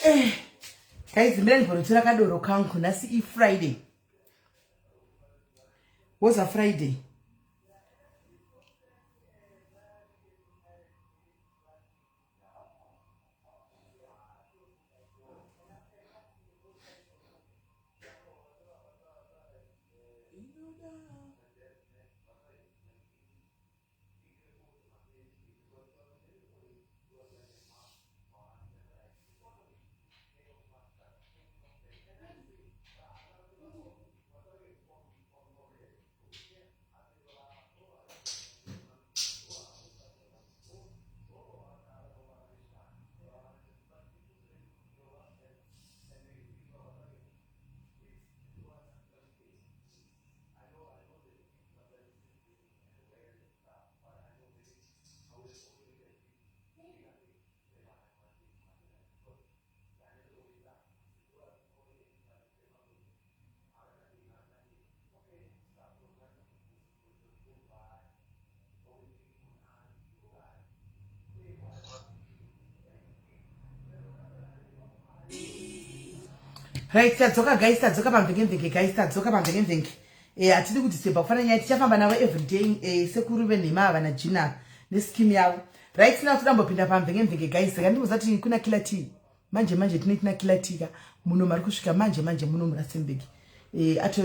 Guys, mira niporotora kadoro kangu nasi Friday. What's a Friday? Right, tadzoka guys, tadzoka pamvenge guys, tadzoka pamvenge. Atidi kuti step kufana nyaya tichafamba nawo every day sekuru venhema ava na Gina nescheme yavo. Right now tidambopinda pamvenge guys. Saka ndimuzati kuna killer tea. Manje tina killer tea ka muno mari kusvika manje muno muraSembeki. Ato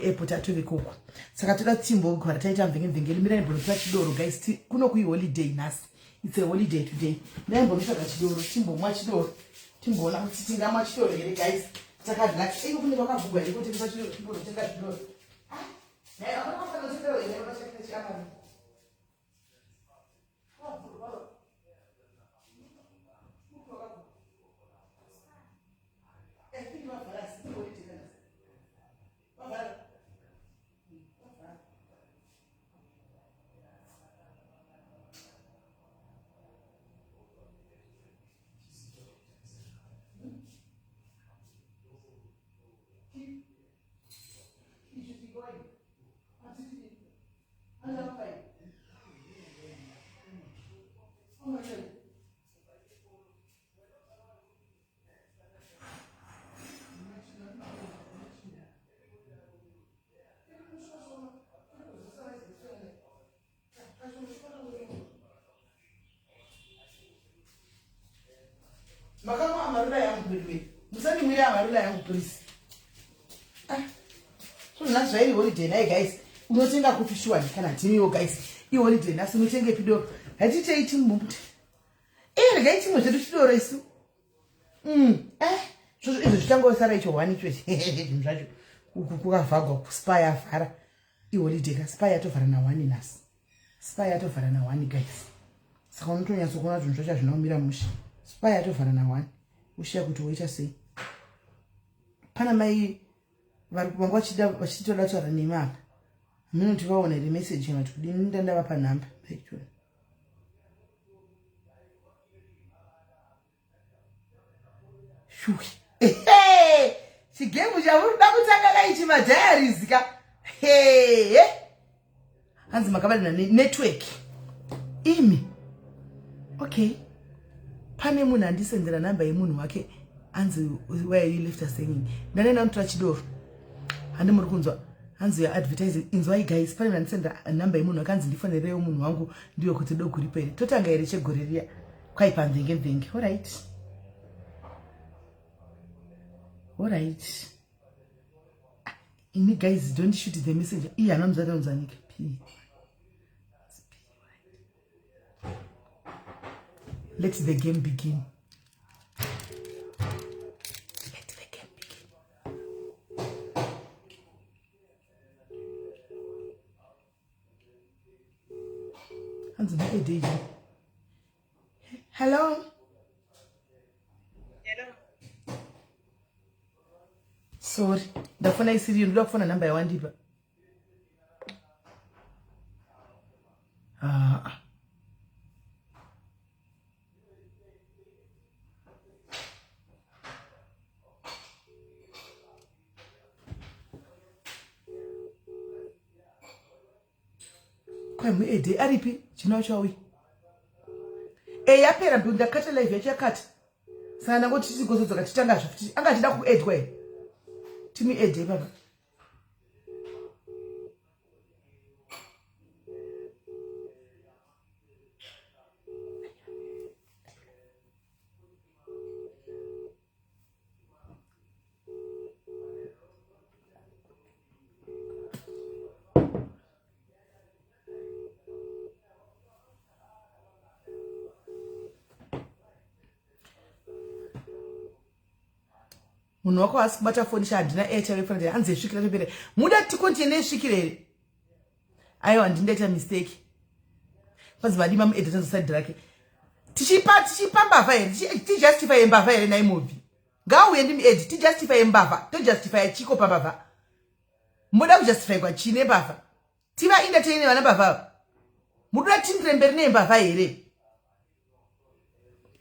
airport atove koko. Saka toda timbo gwara taita mvenge limira ndimbotora chidoro guys. Kuno kui holiday nasi. It's a holiday today. Ndimbotora chidoro, timbo mwa chidoro. Timboona kuti tingamwa chidoro here guys. Saka ndati iko kune vakagugwa kuti kusachidoro chidoro tenga chidoro. Nee, maar dan gaan we het wel in. Dan zeg ik het ja maar. Makama amarula yangu bebe. Musani mwira amarula yangu please. So that's very holiday na guys. Unotenga kufishwa kana tiniyo guys. I holiday na sinotenge pido. Hatite iti mumute. Rega iti mwedu chidoro isu. So izo chitango sara icho wani chwe. Mzvacho. Kukavagwa kuspy afara. I holiday ka spy atovara na wani nasi. Spy atovara na wani guys. Saka unotonya sokona zvinhu zvacho zvinomira mushi. Spy atovara na wani. Ushiya kuti woita sei. Pana mai vari kuvanga vachitoda taura nemi apa. Munoti vaona iri message yana kuti ndandava panhamba. Shui. Chigemu chavuri da kutanga kaichi madiaries ka. Hanzi makabana network. Imi. Okay. Pane munhu andisendera namba yemunhu wake anzi where you left us saying ndanena mutira chidoro handi muri kunzwa hanzi ya advertising inzwai guys pane andisendera namba yemunhu wake anzi ndifonerewo munhu wangu ndiyo kuti dogu ripere totanga here chegoreriya kwai pamvenge alright ini guys don't shoot the message iya anamuzata unzanike p. Let the game begin. Let the game begin. Hands up, DJ. Hello. Hello. Sorry. The phone I see you lock phone number 1 diva. Kwa mwede aripi chinawo chawi. Yapera ndakata live yachakata. saka ndangoti tichigozodzoka titanga zvo anga achida kuedwa here timuedhe baba munhu wako asi kubata foni handina airtime friend hanzi yesvikira topere muda tikontinue yesvikira here aiwa handindaita mistake panzi madima muedhe tanzoside rake tichipa mbavha here tijustify mbavha here naimovi ngauye ndimuedhe tijustify mbavha tojustify chiko pambavha muda kujustify kwachine mbavha tiva entertain vana mbavha muda tindire mberi nembavha here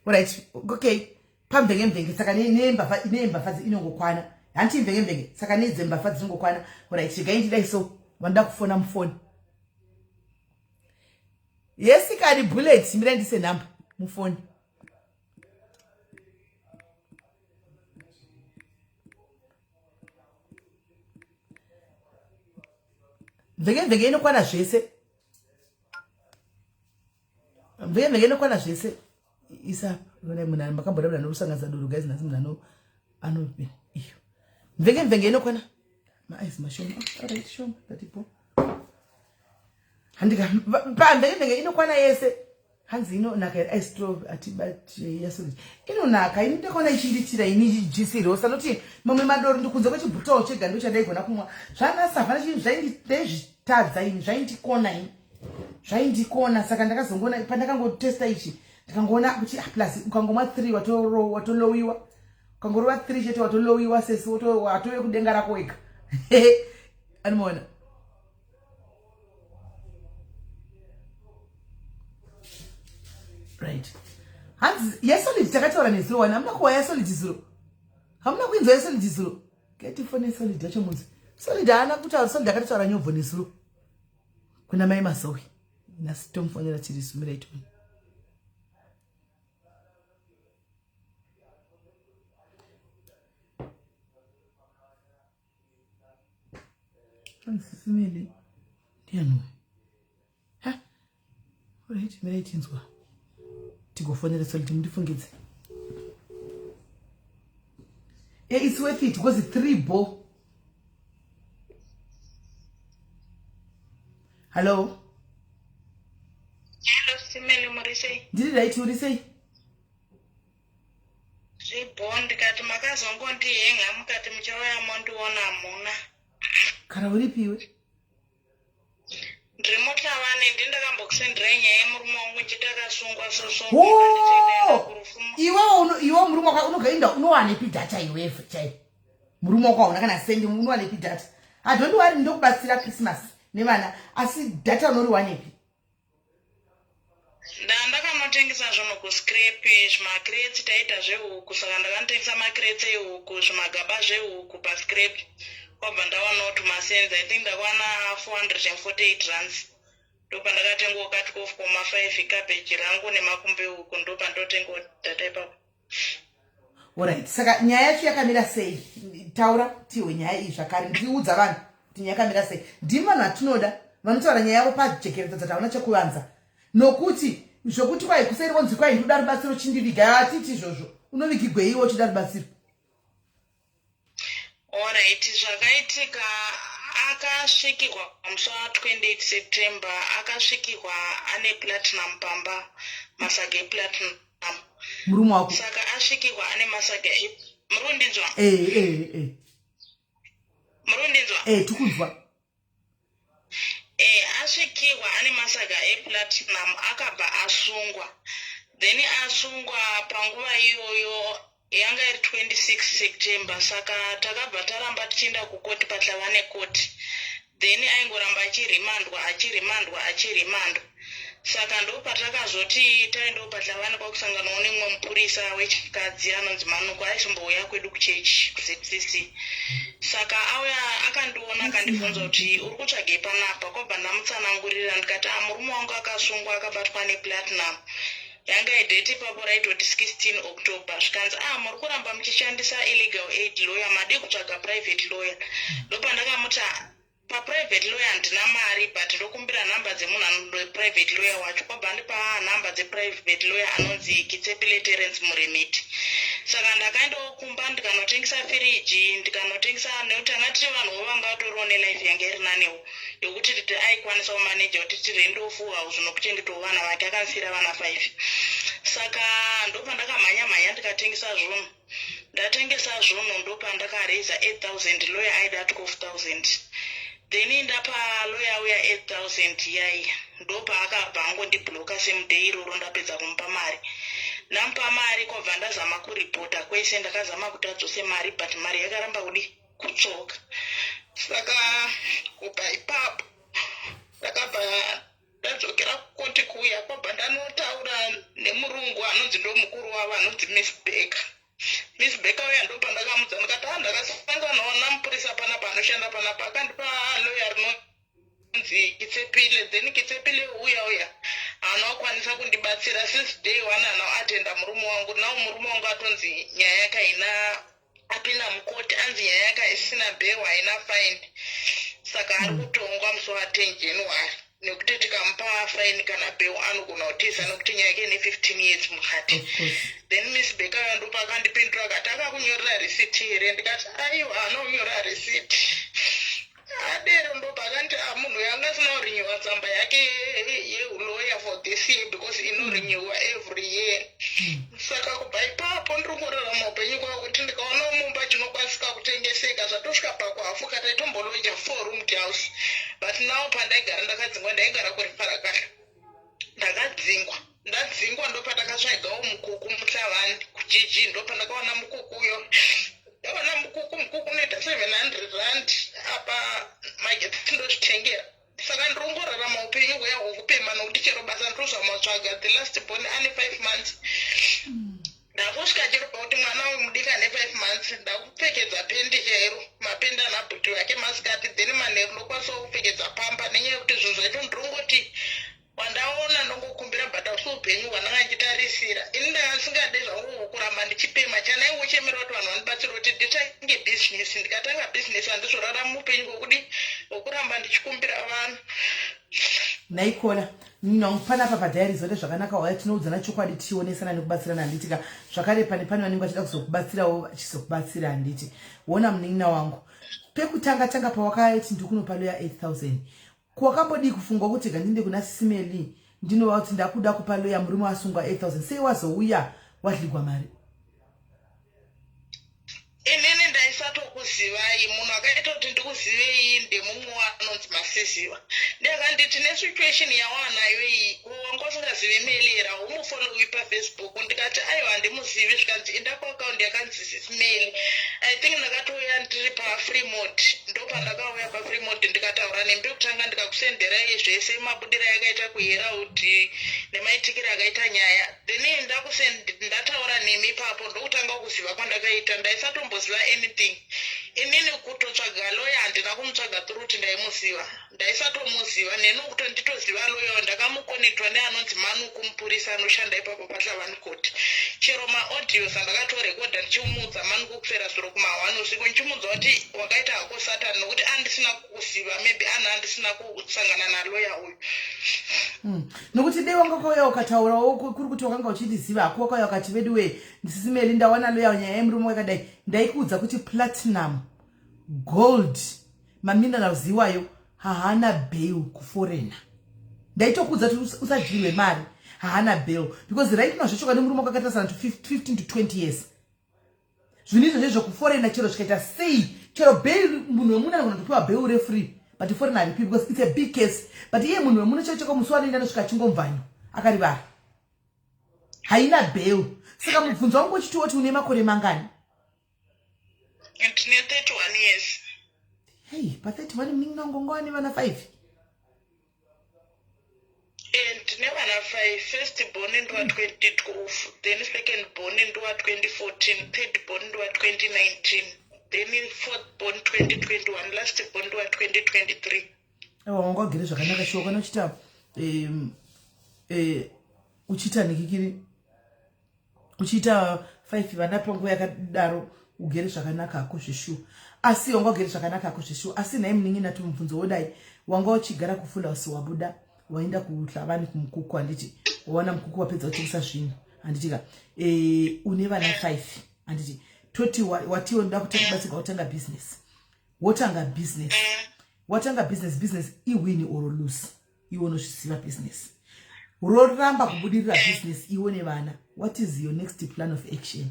alright okay pamvenge saka nembavha inongokwana hanti mvenge saka nedzembavha dzinongokwana alright chigaindidai so vanoda kufona mufoni yesi kari bullet mirandise nhamba mufoni mvenge inokwana zvese mvenge inokwana zvese isa munhu makamboda munhu anosanganisa doro guys nhasi munhu anope iyo mvenge inokwana maaizi mashoma alright shoma tatipo handika pamvenge inokwana yese hanzi inonaka aistrove atibati yasolid inonaka inotakaona ichinditira ini jisiro sanoti mamwe madoro ndikunze kwechibhutawo chega ndo chandaigona kumwa zvanasavhana chinhu zvainditadza ini zvaindikona ini zvaindikona saka ndakazongona pandakangotesta ichi ndikangoona kuti plus ukangomwa 3 watolowiwa ukangorova 3 chete watolowiwa sesi watove kudenga rako wega anoona right hanzi yesolid takataura nezuro wani hamuna kuwa yesolid zuro hamuna kuinzwa yesolid zuro ketifone solid yacho munzi solid haana kutaura solid akatataura nyobvo nezuro kuna mai mazowi nhasi tomufonera tiri sumira itoni SIS MELLY ndianu ha alright mira itinzwa tigofonera solid mundifungidze it's worth it because 3 bo hello SIS MELLY murisei ndiri right urisei zvibo ndikati makazongondihenga mukati muchauya mondiona muna kana uripiwe ndiri mutlavane ndindakambokusendirai nyaya yemurume wangu chitakasungwa iwe murume wako unogainda unowanepi data iwefu chai murume wako hauna kana sendi unowanepi data hadondi wari ndokubatsira Christmas nevana asi data unoriwanepi ndakanotengesa zvinhu kuscrape zvimakrets taita zvehuku saka ndakanotengesa makrets ehuku zvimagaba zvehuku pascrape kwabva ndawana kuti masenza I think ndakwana 448 rands ndopandakatengawo katikofu koma 5 cabbage rangu nemakumbe huku ndopandotengawo data ipapo alright saka nyaya yacho yakamira sei taura tiwe nyaya iyi zvakare ndiudza vanhu kuti nyaya yakamira sei ndimi vanhu vatinoda vanotaura nyaya yavo pajekereta dzataona chekuvanza nokuti zvokuti kwai kuseri konzi kwai ndoda rubatsiro chindiviga hatiti izvozvo unovigigweiwo uchida rubatsiro alright zvakaitika akasvikirwa pamusi wa28 September akasvikirwa ane platinum pamba masaga eplatinum murume wako saka asvikirwa ane masaga murundinzwa murundinzwa tikunzwa asvikirwa ane masaga eplatinum akabva asungwa then asungwa panguva iyoyo yanga iri 26 September saka takabva taramba tichienda kukoti patlavane koti then aingoramba achirimandwa saka ndopatakazoti taendawo patlavane kwakusanganawo nemwe mupurisa wechikadzi anonzi Manuko aizombouya kwedu kuchechi kuZCC saka auya akandiona akandibvunza kuti uri kutsvagei panapa kwabva ndamutsanangurira ndikati murume wangu akasungwa akabatwa neplatinum yanga idate ipapo raitoti 16 October zvikanzi muri kuramba muchishandisa illegal aid lawyer made kutsvaga private lawyer. Ndopandakamuti paprivate lawyer handina mari but ndokumbira nhamba dzemunhu anodo private lawyer wacho kwabva ndipa nhamba dzeprivate lawyer anonzi Kitsepile Terence Muremiti. Saka ndakaendokumba ndikanotengesa firiji ndikanotengesa nekuti anga tiri vanhu vanga vatoriwo nelife yanga iri nanewo yokuti aikwanisa kumaneja kuti tirendofu house nokuchengetawo vana vake akansiyira vana 5. Saka ndopandakamhanya ndikatengesa zvunhu. Ndatengesa zvunhu ndopandakareisa 8,000 lawyer aida 12,000. Then ndapa lawyer uya 8,000 yai ndopaakabva angondibloka semuday iroro ndapedza kumupa mari. Namupa mari kwabva ndazama kuripota kwese ndakazama kuti adzose mari but mari yakaramba kutsoka. Saka kubva ipapo ndakabva ndadzokera kukoti kuuya kwabva ndanotaura nemurungu anonzi ndo mukuru wavo anonzi Miss Baker. Miss Baker uya ndopandakamudza ndikati ndakasanganawo namupurisa panapa anoshanda panapa akandipa lawyer rinonzi Kitsepile. Then Kitsepile uya anokwanisa kundibatsira since day one anoatenda murume wangu. Nawo murume wangu atonzi nyaya yake haina apinda mukoti anzi nyaya yake isina bail haina fine. Saka ari kutongwa musi wa10 January nekuti tikamupa fine kana bail anogona kutiza nekuti nyaya yake ine 15 years mukati. Then Miss Baker ndopa akandipindura akati akakunyorera receipt here. Ndikati aiwa anonyora receipt. Adero ndopa akanti munhu yanga asina kurinyiwa tsamba yake yeuloya for this year because inorinyiwa every year. Saka kubva ipapo ndiri kurarama upenyu kwavo kuti ndikaona mumba chinokwanisika kutengeseka zvatosvika pakuhafuka taitomboloja 4 roomed house but nawo pandaigara ndakadzingwa ndaigara kuriparakara ndadzingwa ndopandakatsvagawo mukuku muTlavani kuchichi ndopandakaona mukukuyo. Ndaona mukuku unoita 700 rand apa magetsi ndozvitengera. Saka ndirongorarama upenyu hweya hwokupema nokuti chero basa ndozvamatsvaga. The last born ane 5 months. Ndakusvika chero pauti mwana wemudiki ane 5 months ndakupfekedza pendi chairo mapendi anabhuti wake masikati then manheru ndokwanisa kupfekedza pamba nenyaya yekuti zvinhu zvacho ndirongoti wandaona ndongokumbira bhata usi upenyu hwandanga ndichitarisira. Ini ndanga ndisingade zvangu kuramba ndichipema chanaiwo chemera kuti vanhu vandibatsira kuti nditsvange bhizinesi. Ndikatanga bhizinesi handizorarama upenyu hwokuramba ndichikumbira vanhu. Naikona panapa padhayari zote zvakanaka waya tinoudzana chokwadi tichionesana nekubatsirana handitika zvakare pane vanenge vachida kuzokubatsirawo vachizokubatsira handiti. Wona munin'ina wangu pekutanga pawakaiti ndikunopa lawyer 8,000 kwakambodi kufungwa kuti ngandinde kuna SIS MELLY ndinova kuti ndakuda kupa lawyer murume wasungwa 8,000 sei wazouya wadligwa mari? Inini ndaisatokuzivai munhu akaita kuti ndikuzivei ndemumwe anonzi Masiziwa. Ndakanditi nesituation yawanayo iyi wanga usingazivi Mellera umufollowi paFacebook. Ndikati aiwa handimuzivi zvikanzi enda kuaccount yakanzi SIS MELLY. I think ndakatouya ndiri paFremont ndopandakauya paFremont ndikataura nembe kutanga ndikakusendera zvese mabudira yakaita kuyera kuti nemaitikira akaita nyaya. Then ndataura nemi papo ndokutanga kuziva kwandakaita. Ndaisatomboziva anything. Inini kutotsvaga lawyer handina kumutsvaga through kuti ndaimuziva. Ndaisatomuziva neni kuti nditoziva lawyer ndakamukonectwa neanonzi Manuku mupurisa anoshanda ipapo paTlavani Court. Chero maaudios andakatorekodha ndichimuudza Manuku kusvera zuro kuma1 usiku ndichimuudza kuti wakaita hako Satan nokuti andisina kukuziva maybe handisina kusangana nalawyer uyu. Nokuti dei wanga kwauya ukataurawo kuri kuti wakanga uchidiziva hako wakauya ukati veduwe SIS MELLY ndawana lawyer nyaya yemurume wakadai ndaikuudza kuti platinum gold maminerals iwayo haana bail kuforeigner. Ndaitokuudza kuti usadhirwe mari haana bail because right now zvachoka nemurume wakakatasana 15 to 20 years. Zvinhu izvo zvezvokuforeigner chero zvikaita sei chero bail munhu wemuna anogona kupiwa bail refree but foreigner haripi because it's a big case. But iye munhu wemuna chochoka musi wanoenda nosvika chingomvanyu akarivara haina bail. Saka mubvunzo wangu uchiti woti une makore mangani? Ndine 31 years. Hey, pa 31 munin'ina wangu ngova nevana 5. Ndine vana 5. First born ndowa 2012, then second born ndowa 2014, third born ndowa 2019, then fourth born 2021, last born ndowa 2023. Wanga wagere zvakanaka shoko nochita uchita nikikiri uchita 5 vana panguva yakadaro ugere zvakanaka akuzvishu asi wanga ugere zvakanaka akuzvishu asi naye muningi nati mubvunzo wodai wanga uchigara kufula usi wabuda waenda kuhlavani kumukuku anditi waona mukuku wapedza kutengesa zvinhu anditika une vana 5 anditi toti watiwo nda kutanga batsika utanga business wotanga business watanga business iwin or lose iwo nozvisiva business roramba kubudirira business iwo nevana. What is your next plan of action?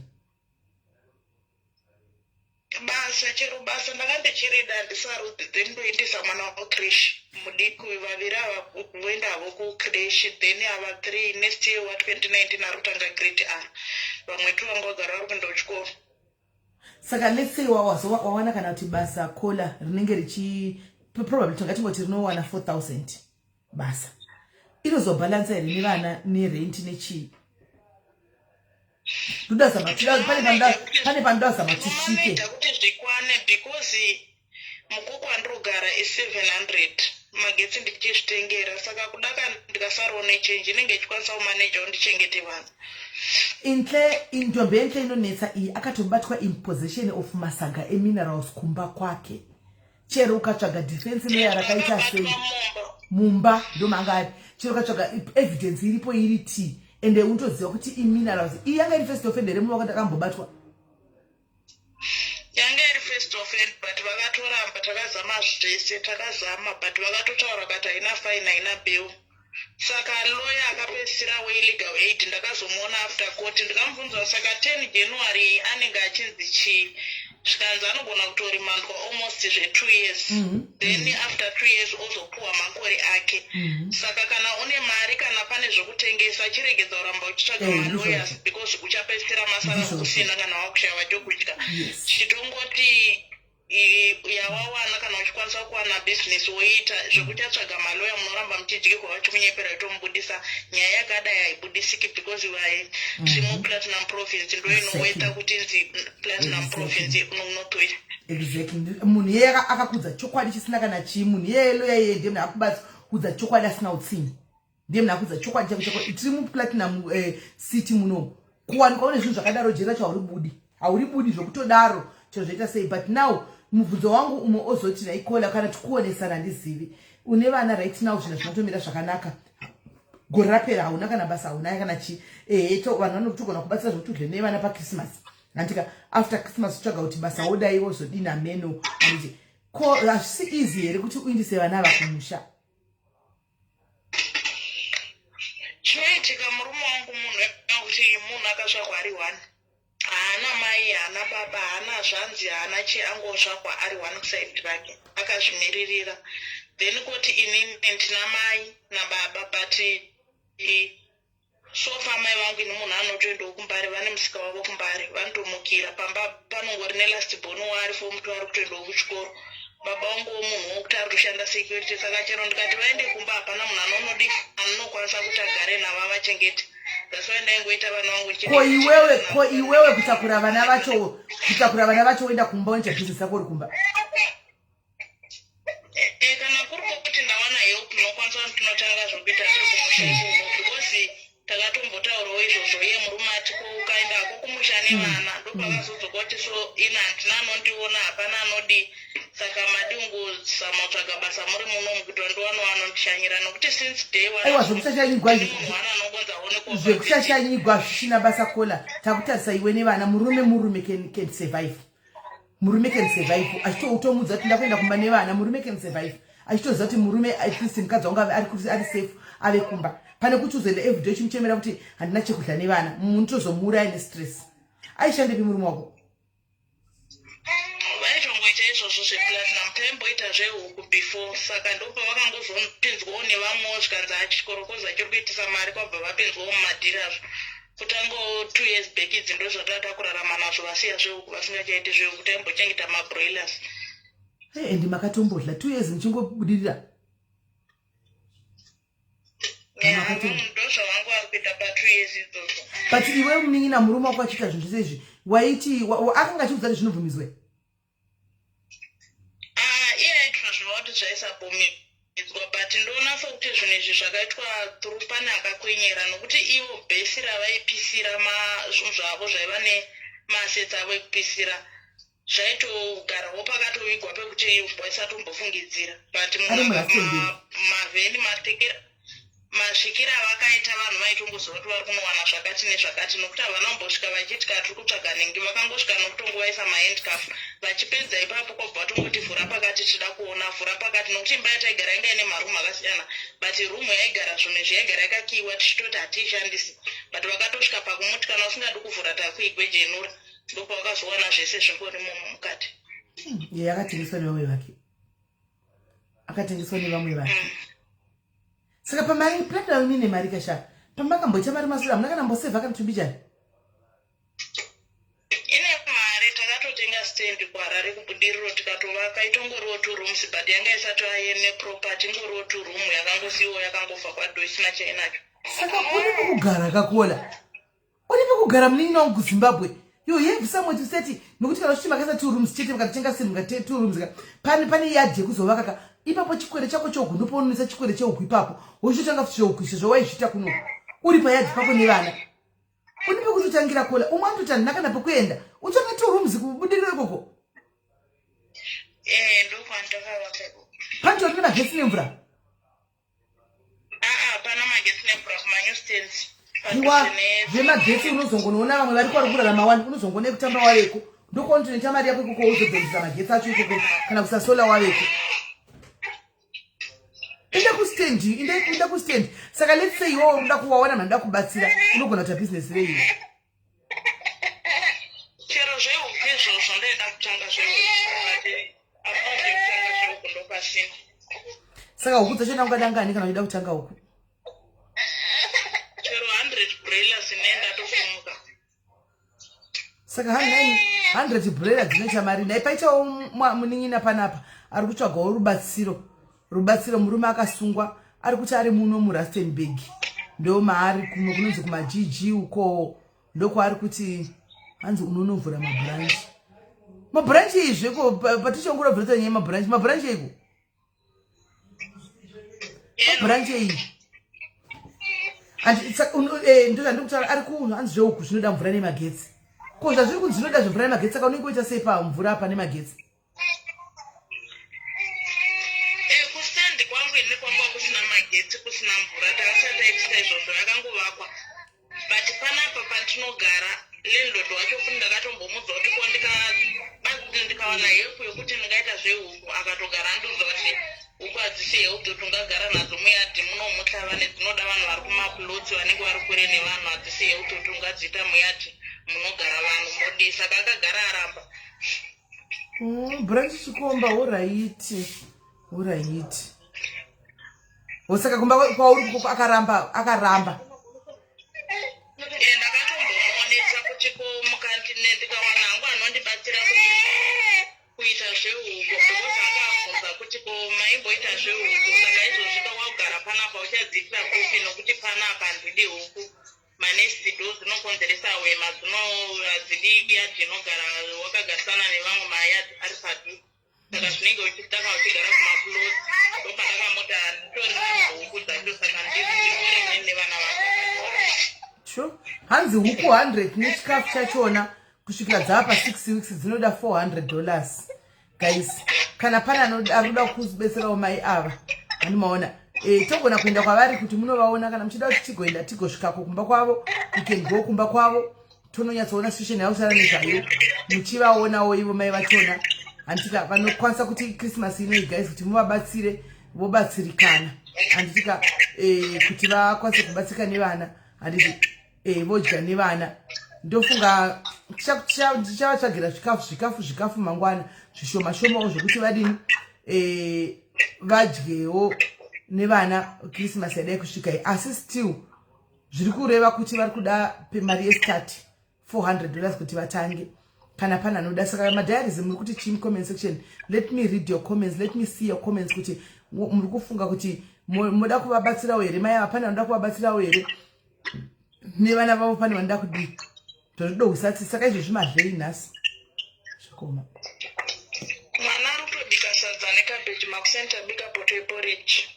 Basa chero basa ndakandichirida ndisarudzi ndoendesa mwana wa crash mudiku vaviri ava kuenda avo ku crash then ava 3 next year wa 2019 arutanga grade R vamwe tu vanga vagara vari kuenda kuchikoro. Saka let's say wawana kana kuti basa kola rinenge richi probably tingatingoti rinowana 4,000 basa inozobalansa here nevana nerent nechi pane pandazama tishike kuti zvikwane because mukuku wandogara is 700 magetsi ndichizvitengera saka kudaka ndikasarone change inenge ichikwanisa kumaneja undichengete vanhu. Intombi yenhle inonetsa iyi akatobatwa in possession of masaga eminerals kumba kwake chero ukatsvaga defense lawyer rakaita sei mumba ndomangari chero ukatsvaga evidence iripo iri ti ende unotoziva kuti iminerals iyi yanga iri first offender remunhu wakati akambobatwa yanga iri first offender but vakatoramba takazama zvese takazama but vakatotaura kuti haina fine haina bail. Saka lawyer akapedzisira illegal aid ndakazomuona after court ndikamubvunza saka 10 January anenge achinzi chii zvikanzi anogona kutorimandwa almost 2 years then after 2 years ozopuwa makore ake. Saka kana une mari kana pane zvokutengesa chiregedza kuramba uchitsvaga malawyers because uchapedzisira masara kusina kana wakushava chokudya chitongoti yawawana kana uchikwanisa kuwana business woita zvekuchatsvaga maloya munoramba muchidyirwa vachimunyepera itomubudisa nyaya yakadai haibudisiki because iwaye timo platinum province ndo inoweta kuti nzi platinum province unomunotoita exactly munhu yeye akakudza chokwadi chisina kana chii munhu yeye loya yeye ndiye munhu akubatsa kudza chokwadi asina utsinyi ndiye munhu akudza chokwadi chako chako tiri muplatinum city muno kuwanikwa une zvinhu zvakadaro jera hauri budi zvokutodaro chero zvaita sei but now mubvunzo wangu umwe ozoti naikola kana tikuonesana ndizivi une vana right now zvinhu zvinotomira zvakanaka gore rapera hauna kana basa hauna kana chi vanhu vanotogona kubatsira zvokutodle nevana paChristmas andika after Christmas utsvaga kuti basa wodai wozodina meno anditi ko hazvisi easy here kuti uindise vana ava kumusha. Chinoitika murume wangu munhu kuti munhu akasvakwa ari 1 haana mai haana baba haana zvanzi haana chi angosvakwa ari 1 kuside rake akazvimiririra then kuti inini ndina mai nababa but sofa mai vangu ini munhu anotoendawo kumbari vane musika wavo kumbari vanotomukira pamba panongori nelast born wari for muti wari kutoendawo kuchikoro baba wangu munhu wokuti ari kushanda security saka chero ndikati vaende kumba hapana munhu anonokwanisa kuti agare navo avachengete that's why ndaingoita vana vangu ko iwewe kutakura vana vacho woenda kumba unoita business yako uri kumba kana kuri kokuti ndawana help inokwanisa kuti tinotanga zvokuita tiri kumusha because takatombotaurawo izvozvo iye murume ati ko ukaenda ako kumusha nevana ndopakazodzoka kuti so ina handina anondiona hapana anodi saka madingozama kutsvaga basa muri munomu kuti wandiwanawo anondishanyira nokuti since day zvekushashanyigwa zvisina basa kola takutarisa iwe nevana murume can survive murume can survive achitoutomudza kuti ndakuenda kumba nevana murume can survive achitoziva kuti murume at least mukadzi wangu ari safe ave kumba pane kuti uzoenda everyday chimuchemera kuti handina chekudya nevana munhu tozomuuraya nestress aishandepi murume wako vaitongoita izvozvo zveplatinum taimboita zvehuku before saka ndopavakangozopinzwawo nevamwewo zvikanzi achikorokoza chiri kuitisa mari kwabva vapinzwawo mumadhirazvo kutangawo 2 years back idzi ndo zvatata kurarama nazvo vasiya zvehuku vasingachaiti zvehuku taimbochengeta mabroilers endi makatombodla 2 years muchingobudirira ndozvavangu vari kuita pa2 years idzodzo but iwe muningi namurume wako achiita zvinhu sezvi waiti akanga achiudza kuti zvinobvumiswe iye aitwa zviva kuti zvaisabhomi but ndoona sokuti zvinhu izvi zvakaitwa through pane akakwenyera nokuti ivo bhesi ravaipisira zvinhu zvavo zvaiva nemasets avo ekupisira zvaitogarawo pakatovigwa pekuti waisatombofungidzira but mavheni masvikira avakaita vanhu vaitongoziva kuti vari kunowana zvakati nezvakati nokuti havana kumbosvika vachiti tiri kutsvaga nhingi vakangosvika nokutongovaisa mahandcaf vachipedza ipapo kwabva vatongoti vhura pakati tida kuona vhura pakati nokuti imba yataigara yanga ine marumu akasiyana but rumu yaigara zvinhu izvi yaigara yakakiiwa tichitoti hatiishandisi but vakatosvika pakumuti kana usingadi kuvhura takuigwejenura ndopavakazowana zvese zvingorimo mukati. Akatengeswa nevamwe vake akatengeswa nevamwe vake saka pamari platform ine mari kasha pamakamboita mari masura muna kana mbosevha kana tumbijani ine mari takatotenga stand kwarari kubudiriro tikatovaka itongoriwo 2 rooms but yanga isati aine property ingoriwo 2 room yakangosiiwo yakangofa kwado isina chainacho saka uri kugara kakola uri kugara munini wangu kuZimbabwe you have somewhere to set nokuti kana uchitima kaisa 2 rooms chete mukatotenga stand mukate 2 rooms pane yard yekuzovaka ipapo chikwere chako chogu ndopoonesa chikwere cheugu ipapo wochitanga futi cheugu izvo waizvita kuno uri payadhi pako nevana uri pekutotangira kola umwe andoti ndakana pekuenda uchanga 2 rooms kubudiriro ikoko ndokwandakavaka pancho rine magetsi nemvura pana magetsi nemvura kumanewstands iwa zvemagetsi unozongonoona vamwe vari kwari kurarama wani unozongone kutamba waveko ndokontoita mari yako ikoko uzobvenzisa magetsi acho ikoko kana kusasola waveko enda kustand saka let's say iwo unoda kuwaona manda kubatsira unogona kuita business rei chero zveuku izvozvo ndoenda kutanga zveuku ndopasina saka huku dzacho ungadangani kana uchida kutanga huku chero 100 broilers nenda tofumuka saka 100 broilers dzinoita mari nai paitawo munin'ina panapa ari kutsvagawo rubatsiro murume akasungwa ari kuti ari muno muRustenburg ndo maari kumwe kunonzi kumajiji uko ndoko ari kuti hanzi unonovhura mabranch izvi ko patichongura vhurita nyaya mabranch iko mabranch iyi ndozvandikutaura ari hanzi zveuku zvinoda mvura nemagetsi ko zvazviri kunzi zvinoda zvemvura nemagetsi saka unenge uita sei pamvura apa nemagetsi kusina mvura takasati taitita izvozvo yakangovakwa but panapa patinogara landlord wacho kuti ndakatombomudza kuti ko ndikawana help yokuti ndingaita zvehuku akatogara andiudza kuti huku hadzisi help kuti ungagara nadzo muyadhi munomutla vane dzinoda vanhu vari kumapulotsi vanenge vari kure nevanhu hadzisi help kuti ungadziita muyadhi munogara vanhu modi saka akagara aramba branch chikomba oraiti osaka kumba kwauri kuko akaramba ndakatombomuonesa kuti ko mukantine ndikawana hangu anondibatsira kuita zvehuku because akabvunza kuti ko maimboita zvehuku saka izvozvika wagara panapa uchadzitira kofi nokuti panapa handidi huku manesti do dzinokonzeresa wema hadzidi yadhi inogara wakagarisana nevamwe mayadhi ari padhuze saka zvinenge uchitaka uchigara kumapuloti ndopandakamuta nditorihuku dzacho saka ndiri nevana sure hanzi huku 100 nechikafu chachona kusvikira dzava pa6 weeks dzinoda $400 guys kana pana anoda kuzibetserawo mai ava handimaona togona kuenda kwavari kuti munovaona kana muchida kuti tigoenda tigosvikako kumba kwavo ikengo kumba kwavo tononyatsoona situation yausara nezvayo muchivaonawo ivo mai vachona handitika vanokwanisa kuti Christmas inoi guys kuti muvabatsire vobatsirikana handitika kuti vakwanise kubatsirika nevana handiti vodya nevana ndofunga ndichavatsvagira zvikafu mangwana zvishoma zvokuti vadini vadyewo nevana Christmas yadai kusvika asi still zviri kureva kuti vari kuda pemari yestart $400 kuti vatange kana pana anoda saka madhairism muri kuti chini comment section let me read your comments let me see your comments kuti muri kufunga kuti moda kuvabatsirawo here mai hapana anoda kuvabatsirawo here nevana vavo pane vanoda kudii tozvidohusatsi saka izvozvi madheri nhasi zvikoma mwana ari kutodika sadza nekabeji makusenta bika poto yeporridge.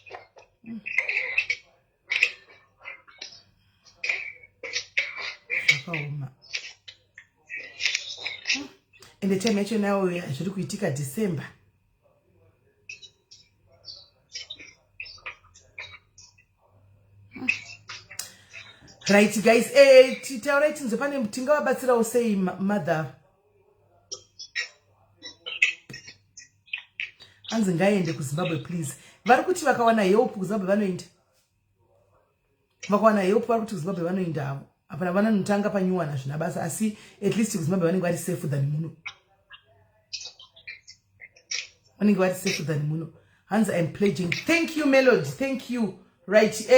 Zvakaoma. Ende time yacho nayo zviri kuitika December. Right guys, titaurai tinzwe pane tingawabatsirawo sei mother. Anzi ngaende kuZimbabwe please. Vari kuti vakawana help kuZimbabwe vanoenda. Vakawana help vari kuti kuZimbabwe vanoenda havo. Apana vanonotanga panyuwana zvina basa asi at least kuZimbabwe vanenge vari safe than muno. Vanenge vari safe than muno. Hands I'm pledging. Thank you Melody. Thank you. Right.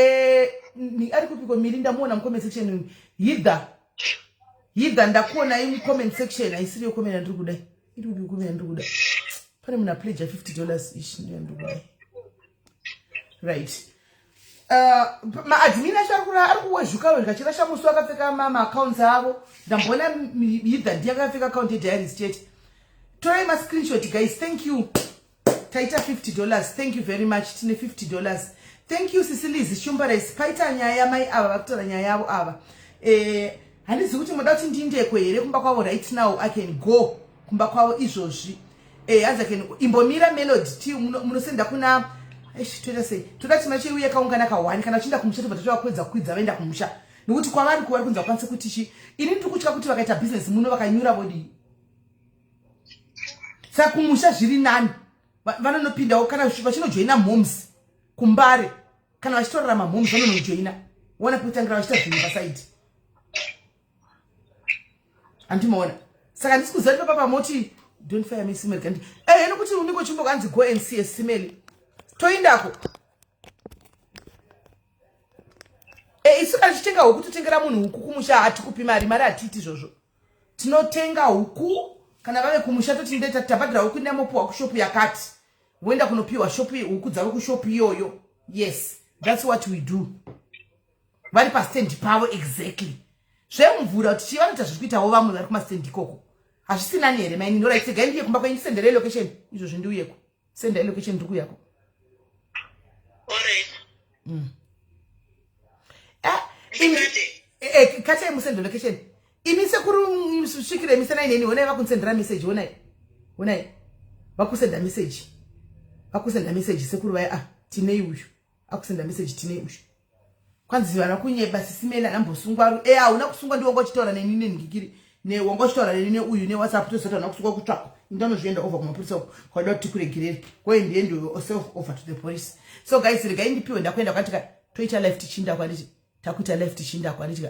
Ni ari kupiko mirinda muona mu comment section. Yidha ndakuona in comment section. Aisiri yo comment ndiri kudai. Iri kupi comment ndiri kudai. Pane muna pledge $50 ish ndiyo ndiri kudai. Right. Maadmin ashakura ari kuwezhuka zvachirasha musi wakapfeka mama accounts avo. Ndambona Yidha ndiye akapfeka account yeDiary State. Torai ma screenshot guys. Thank you. Taita $50. Thank you very much. Tine $50. Thank you Sicily Zishumba Spider nyaya mai ava vakutora nyaya yavo ava. Handizi kuti muda kuti ndindekwe here kumba kwavo right now I can go kumba kwavo izvozvi. Hanzi can imbomira Melody ti munosenda kuna toda sei toda kuti machiuye kaungana ka1 kana chinda kumusha tobva tokwedza kwidza vaenda kumusha. Nokuti kwavari kuvari kunza kwanise kuti chi ini ndiri kutya kuti vakaita business muno vakanyura bodi. Saka kumusha zviri nani. Vanonopindawo kana vachinojoina moms kumbare kana vachitorera mamoms vanonojoina wona kutangira vachita zvinhu paside andimaona saka ndisi kuziva papa moti don't fire me SIS MELLY kandi nokuti uniko chimbo kanzi go and see SIS MELLY toindako isu kana tichitenga huku totengera munhu huku kumusha hatikupi mari hatiti izvozvo tinotenga huku kana vave kumusha toti ndeta tabhadhira huku ndamopiwa kushopu yakati woenda kunopiwa shopu huku dzavo kushopu iyoyo. Yes, that's what we do. Vari pa stand pavo exactly. Zvemvura kuti chivanoita zvikuitawo vamwe vari kuma stand ikoko. Hazvisina here maini ndora tsega ndiye kumba kwendi sendere location. Izvo zvindiyeko. Sendere location ndiri kuyako. Kati musende location. Imise kuri svikire misana ineni wona vakunsendera message wona. Vakusenda message. Vakusenda message sekuru vaya tinei uyu. Akusenda message tinei uyu. Kwanzi vana kunyeba SIS MELLY anambosungwa hauna kusungwa ndiwo ngochitora neni ngikiri ne wongochitora neni uyu ne WhatsApp tosata na kusungwa kutsvaka ndinozvienda over kumapurisa kwada kuti kuregerere koendiendo self over to the police. So guys regai ndipiwe ndakwenda kwatika toita left chinda kwanditi takuita left chinda kwanditi